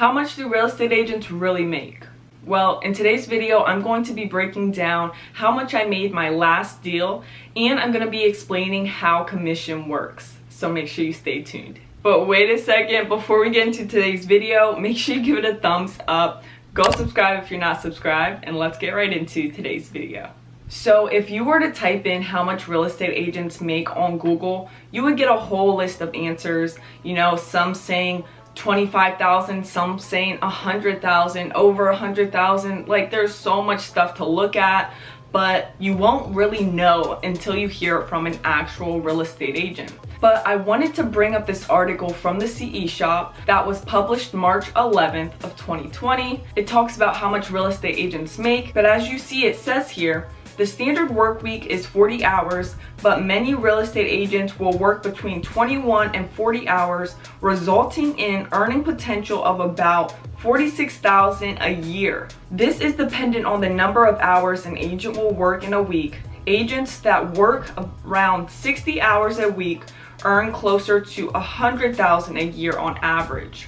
How much do real estate agents really make? Well, in today's video, I'm going to be breaking down how much I made my last deal, and I'm going to be explaining how commission works. So make sure you stay tuned. But wait a second, before we get into today's video, make sure you give it a thumbs up. Go subscribe if you're not subscribed, and let's get right into today's video. So if you were to type in how much real estate agents make on Google, you would get a whole list of answers. You know, some saying 25,000, some saying 100,000, over 100,000. Like, there's so much stuff to look at, but you won't really know until you hear it from an actual real estate agent. But I wanted to bring up this article from the CE Shop that was published March 11th of 2020. It talks about how much real estate agents make, but as you see, it says here, the standard work week is 40 hours, but many real estate agents will work between 21 and 40 hours, resulting in earning potential of about $46,000 a year. This is dependent on the number of hours an agent will work in a week. Agents that work around 60 hours a week earn closer to $100,000 a year on average.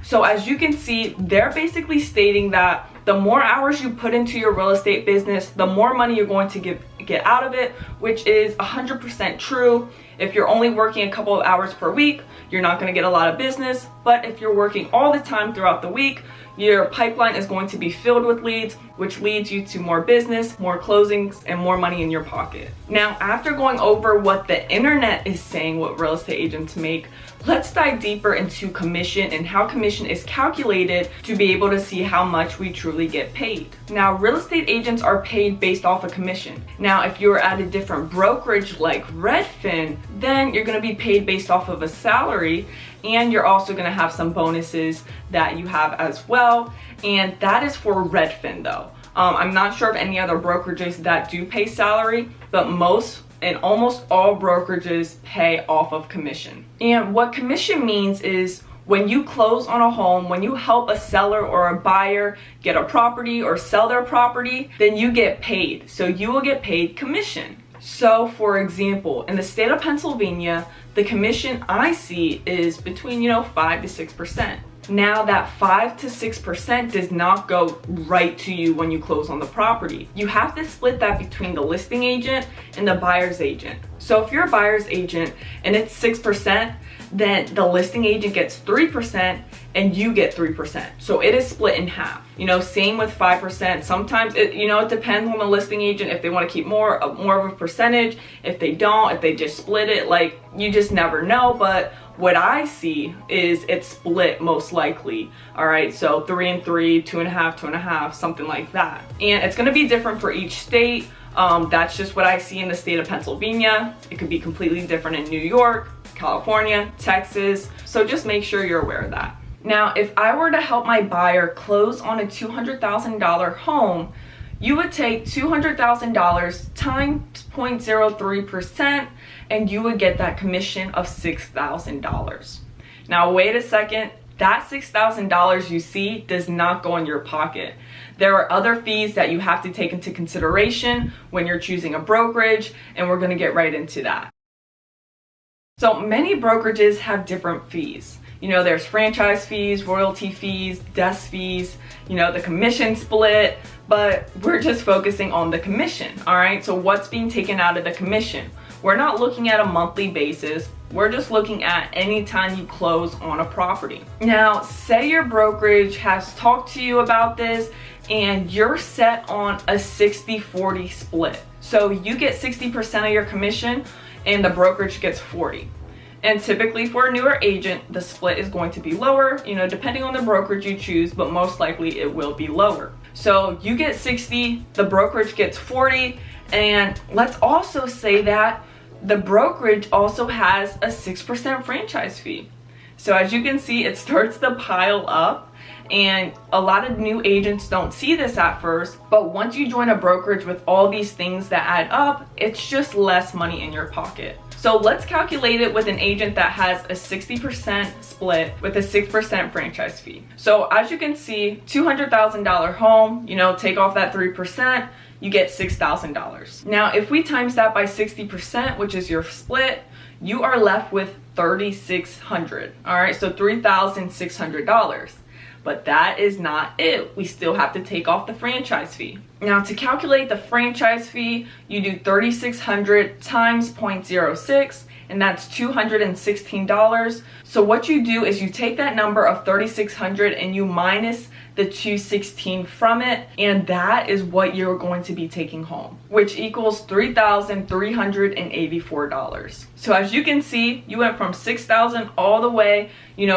So as you can see, they're basically stating that the more hours you put into your real estate business, the more money you're going to get out of it, which is 100% true. If you're only working a couple of hours per week, you're not going to get a lot of business. But if you're working all the time throughout the week, your pipeline is going to be filled with leads, which leads you to more business, more closings, and more money in your pocket. Now, after going over what the internet is saying what real estate agents make, let's dive deeper into commission and how commission is calculated to be able to see how much we truly get paid. Now, real estate agents are paid based off a commission. Now, if you're at a different brokerage like Redfin, then you're going to be paid based off of a salary, and you're also going to have some bonuses that you have as well, and that is for Redfin though. I'm not sure of any other brokerages that do pay salary, but most and almost all brokerages pay off of commission. And what commission means is when you close on a home, when you help a seller or a buyer get a property or sell their property, then you get paid. So you will get paid commission. So for example, in the state of Pennsylvania, the commission I see is between 5 to 6%. Now that 5 to 6% does not go right to you when you close on the property. You have to split that between the listing agent and the buyer's agent. So if you're a buyer's agent and it's 6%, then the listing agent gets 3% and you get 3%. So it is split in half. Same with 5%. Sometimes it depends on the listing agent if they want to keep more of a percentage. If they don't, if they just split it, like, you just never know. But what I see is it's split most likely. All right, so 3 and 3, 2.5, 2.5, something like that. And it's going to be different for each state. That's just what I see in the state of Pennsylvania. It could be completely different in New York, California, Texas. So just make sure you're aware of that. Now, if I were to help my buyer close on a $200,000 home, you would take $200,000 times 0.03%, and you would get that commission of $6,000. Now, wait a second. That $6,000 you see does not go in your pocket. There are other fees that you have to take into consideration when you're choosing a brokerage, and we're going to get right into that. So many brokerages have different fees. There's franchise fees, royalty fees, desk fees, the commission split, but we're just focusing on the commission, all right? So what's being taken out of the commission? We're not looking at a monthly basis. We're just looking at any time you close on a property. Now, say your brokerage has talked to you about this and you're set on a 60-40 split. So you get 60% of your commission and the brokerage gets 40. And typically for a newer agent, the split is going to be lower, depending on the brokerage you choose, but most likely it will be lower. So you get 60, the brokerage gets 40, and let's also say that the brokerage also has a 6% franchise fee. So as you can see, it starts to pile up, and a lot of new agents don't see this at first, but once you join a brokerage with all these things that add up, it's just less money in your pocket. So let's calculate it with an agent that has a 60% split with a 6% franchise fee. So as you can see, $200,000 home, take off that 3%, you get $6,000. Now, if we times that by 60%, which is your split, you are left with $3,600. All right, so $3,600. But that is not it. We still have to take off the franchise fee. Now, to calculate the franchise fee, you do 3,600 times 0.06, and that's $216. So what you do is you take that number of 3,600 and you minus the 216 from it, and that is what you're going to be taking home, which equals $3,384. So as you can see, you went from $6,000 all the way,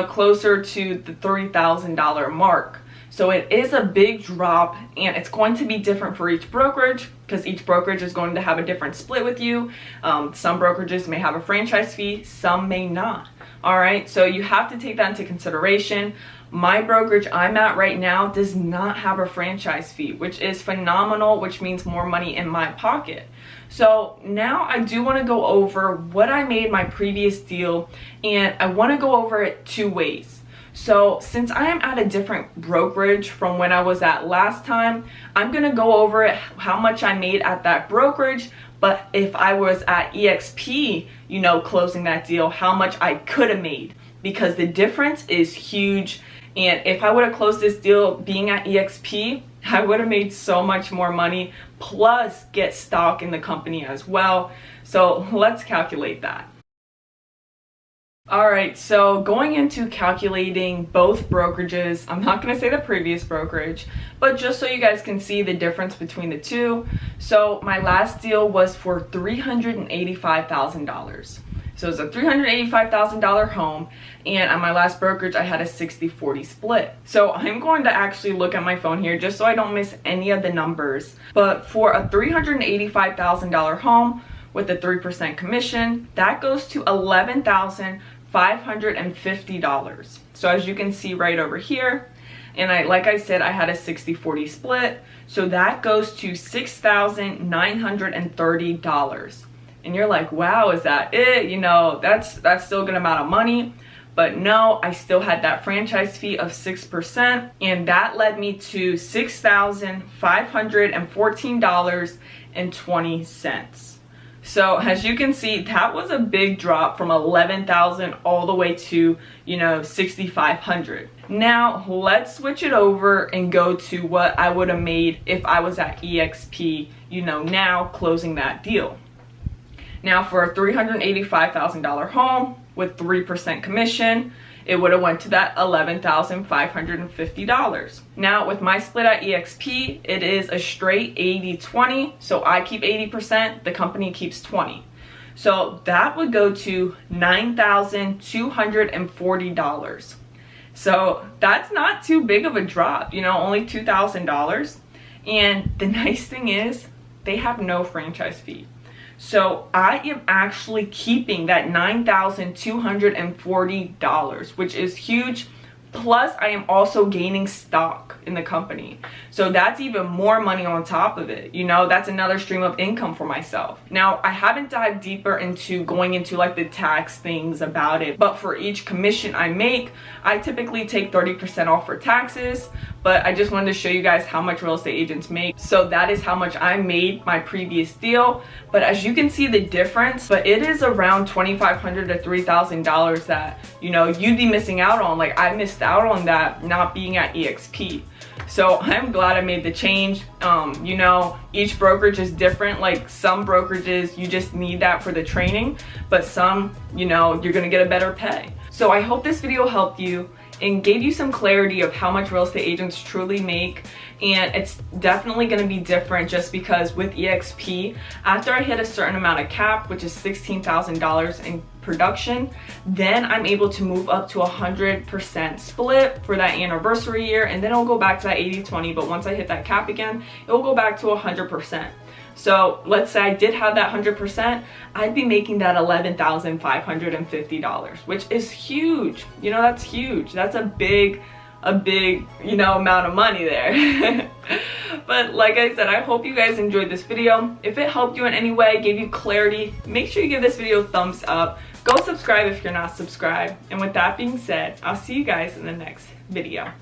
closer to the $3,000 mark. So it is a big drop, and it's going to be different for each brokerage because each brokerage is going to have a different split with you. Some brokerages may have a franchise fee, some may not. All right, so you have to take that into consideration. My brokerage I'm at right now does not have a franchise fee, which is phenomenal, which means more money in my pocket. So now I do want to go over what I made my previous deal, and I want to go over it two ways. So since I am at a different brokerage from when I was at last time, I'm going to go over it, how much I made at that brokerage, but if I was at EXP, closing that deal, how much I could have made, because the difference is huge. And if I would have closed this deal being at EXP, I would have made so much more money, plus get stock in the company as well. So let's calculate that. All right, so going into calculating both brokerages, I'm not going to say the previous brokerage, but just so you guys can see the difference between the two. So my last deal was for $385,000. So it's a $385,000 home, and on my last brokerage I had a 60-40 split. So I'm going to actually look at my phone here just so I don't miss any of the numbers. But for a $385,000 home with a 3% commission, that goes to $11,550. So as you can see right over here, and like I said, I had a 60-40 split, so that goes to $6,930. And you're like, wow, is that it? That's still a good amount of money. But no, I still had that franchise fee of 6%, and that led me to $6,514.20. So as you can see, that was a big drop from $11,000 all the way to, $6,500. Now let's switch it over and go to what I would have made if I was at EXP, now closing that deal. Now for a $385,000 home with 3% commission, it would have went to that $11,550. Now with my split at EXP, it is a straight 80-20. So I keep 80%, the company keeps 20. So that would go to $9,240. So that's not too big of a drop, only $2,000. And the nice thing is they have no franchise fee. So I am actually keeping that $9,240, which is huge. Plus, I am also gaining stock in the company. So that's even more money on top of it. That's another stream of income for myself. Now, I haven't dived deeper into going into like the tax things about it, but for each commission I make, I typically take 30% off for taxes. But I just wanted to show you guys how much real estate agents make. So that is how much I made my previous deal. But as you can see the difference, but it is around $2,500 to $3,000 that, you'd be missing out on. Like I missed out on that not being at EXP. So I'm glad I made the change. Each brokerage is different. Like some brokerages, you just need that for the training, but some, you're gonna get a better pay. So I hope this video helped you and gave you some clarity of how much real estate agents truly make. And it's definitely going to be different just because with EXP, after I hit a certain amount of cap, which is $16,000 in production, then I'm able to move up to 100% split for that anniversary year, and then it'll go back to that 80-20. But once I hit that cap again, it will go back to 100%. So let's say I did have that 100%, I'd be making that $11,550, which is huge. That's huge. That's a big, amount of money there. But like I said, I hope you guys enjoyed this video. If it helped you in any way, gave you clarity, make sure you give this video a thumbs up. Go subscribe if you're not subscribed. And with that being said, I'll see you guys in the next video.